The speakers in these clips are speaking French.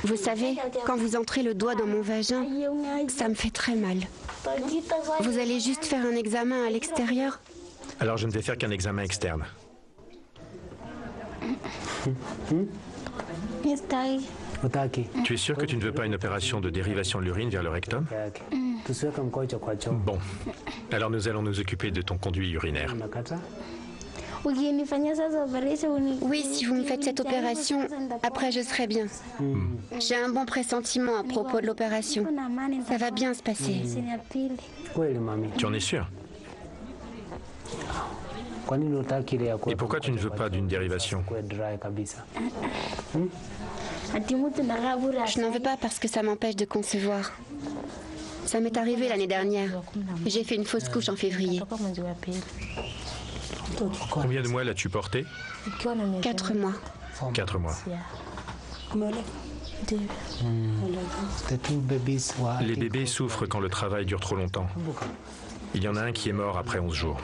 Vous savez, quand vous entrez le doigt dans mon vagin, ça me fait très mal. Vous allez juste faire un examen à l'extérieur? Alors je ne vais faire qu'un examen externe. Tu es sûr que tu ne veux pas une opération de dérivation de l'urine vers le rectum? Bon, alors nous allons nous occuper de ton conduit urinaire. Oui, si vous me faites cette opération, après je serai bien. J'ai un bon pressentiment à propos de l'opération. Ça va bien se passer. Tu en es sûr? Et pourquoi tu ne veux pas d'une dérivation? Je n'en veux pas parce que ça m'empêche de concevoir. Ça m'est arrivé l'année dernière. J'ai fait une fausse couche en février. Combien de mois l'as-tu porté? 4 mois. 4 mois. Les bébés souffrent quand le travail dure trop longtemps. Il y en a un qui est mort après 11 jours.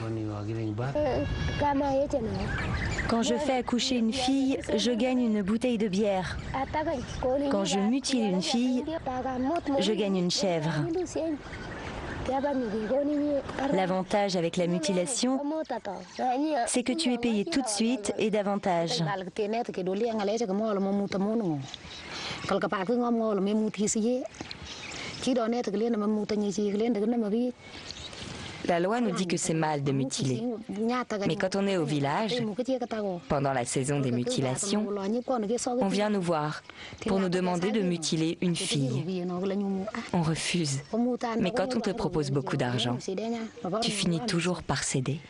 Quand je fais accoucher une fille, je gagne une bouteille de bière. Quand je mutile une fille, je gagne une chèvre. L'avantage avec la mutilation, c'est que tu es payé tout de suite et davantage. La loi nous dit que c'est mal de mutiler. Mais quand on est au village, pendant la saison des mutilations, on vient nous voir pour nous demander de mutiler une fille. On refuse. Mais quand on te propose beaucoup d'argent, tu finis toujours par céder.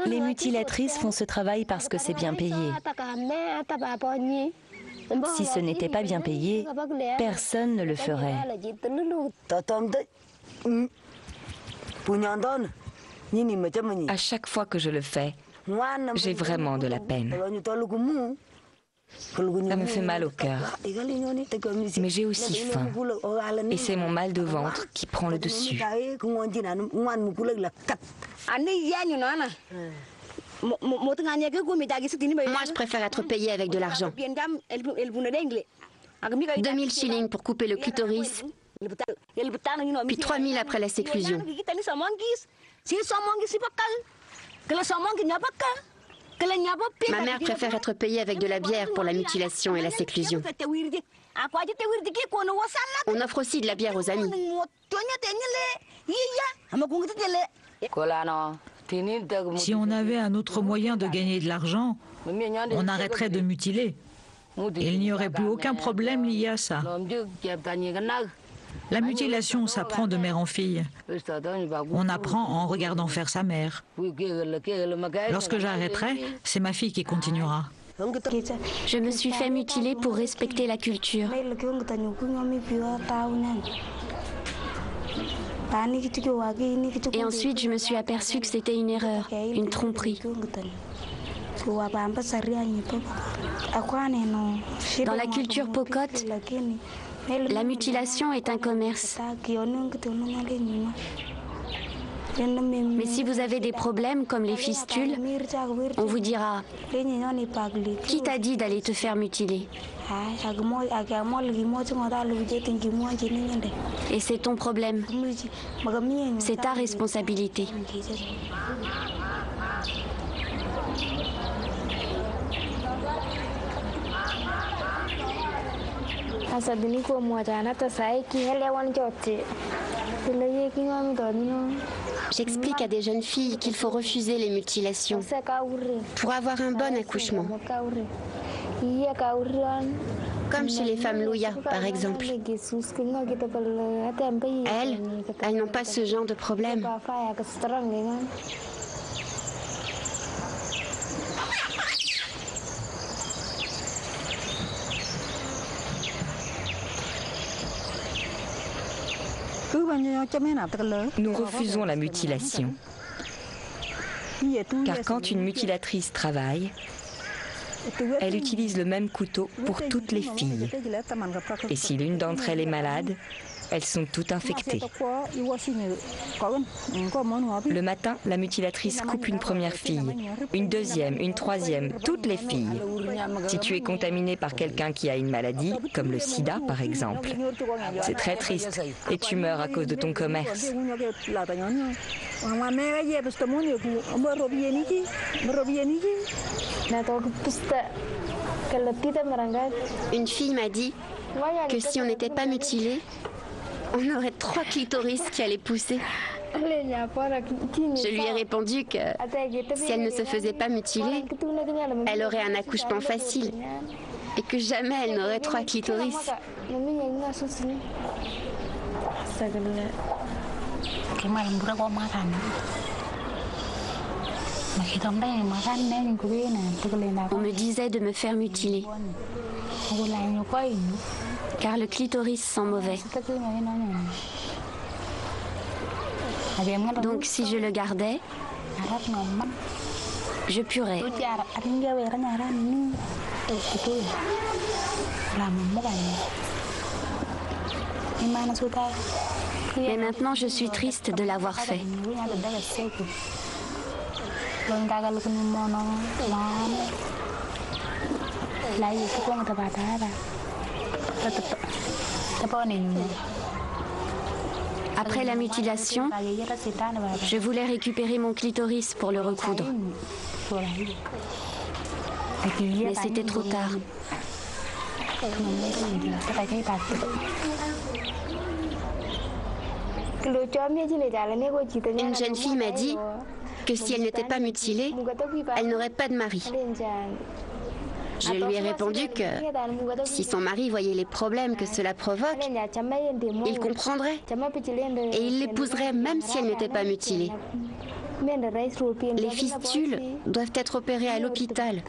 Les mutilatrices font ce travail parce que c'est bien payé. Si ce n'était pas bien payé, personne ne le ferait. À chaque fois que je le fais, j'ai vraiment de la peine. Ça me fait mal au cœur. Mais j'ai aussi faim. Et c'est mon mal de ventre qui prend le dessus. Moi, je préfère être payée avec de l'argent. 2000 shillings pour couper le clitoris, puis 3000 après la séclusion. Ma mère préfère être payée avec de la bière pour la mutilation et la séclusion. On offre aussi de la bière aux amis. Si on avait un autre moyen de gagner de l'argent, on arrêterait de mutiler. Il n'y aurait plus aucun problème lié à ça. La mutilation s'apprend de mère en fille. On apprend en regardant faire sa mère. Lorsque j'arrêterai, c'est ma fille qui continuera. Je me suis fait mutiler pour respecter la culture. Et ensuite, je me suis aperçue que c'était une erreur, une tromperie. Dans la culture Pokot, la mutilation est un commerce. Mais si vous avez des problèmes comme les fistules, on vous dira « Qui t'a dit d'aller te faire mutiler ?» Et c'est ton problème. C'est ta responsabilité. J'explique à des jeunes filles qu'il faut refuser les mutilations pour avoir un bon accouchement. Comme chez les femmes Louya, par exemple. Elles n'ont pas ce genre de problème. Nous refusons la mutilation. Car quand une mutilatrice travaille, elle utilise le même couteau pour toutes les filles. Et si l'une d'entre elles est malade, elles sont toutes infectées. Le matin, la mutilatrice coupe une première fille, une deuxième, une troisième, toutes les filles. Si tu es contaminé par quelqu'un qui a une maladie, comme le sida par exemple, c'est très triste et tu meurs à cause de ton commerce. Une fille m'a dit que si on n'était pas mutilé, on aurait 3 clitoris qui allaient pousser. Je lui ai répondu que si elle ne se faisait pas mutiler, elle aurait un accouchement facile et que jamais elle n'aurait 3 clitoris. On me disait de me faire mutiler, car le clitoris sent mauvais. Donc si je le gardais, je purais. Mais maintenant je suis triste de l'avoir fait. Après la mutilation, je voulais récupérer mon clitoris pour le recoudre. Mais c'était trop tard. Une jeune fille m'a dit que si elle n'était pas mutilée, elle n'aurait pas de mari. Je lui ai répondu que si son mari voyait les problèmes que cela provoque, il comprendrait et il l'épouserait même si elle n'était pas mutilée. Les fistules doivent être opérées à l'hôpital.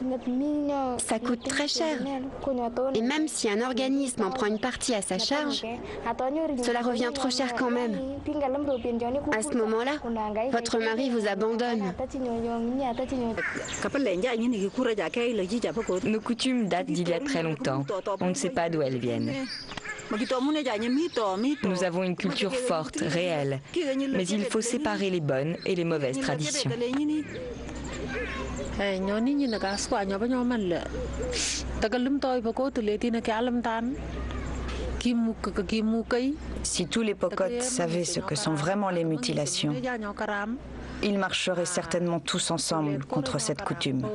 Ça coûte très cher. Et même si un organisme en prend une partie à sa charge, cela revient trop cher quand même. À ce moment-là, votre mari vous abandonne. Nos coutumes datent d'il y a très longtemps. On ne sait pas d'où elles viennent. Nous avons une culture forte, réelle, mais il faut séparer les bonnes et les mauvaises traditions. Si tous les Pokotes savaient ce que sont vraiment les mutilations, ils marcheraient certainement tous ensemble contre cette coutume.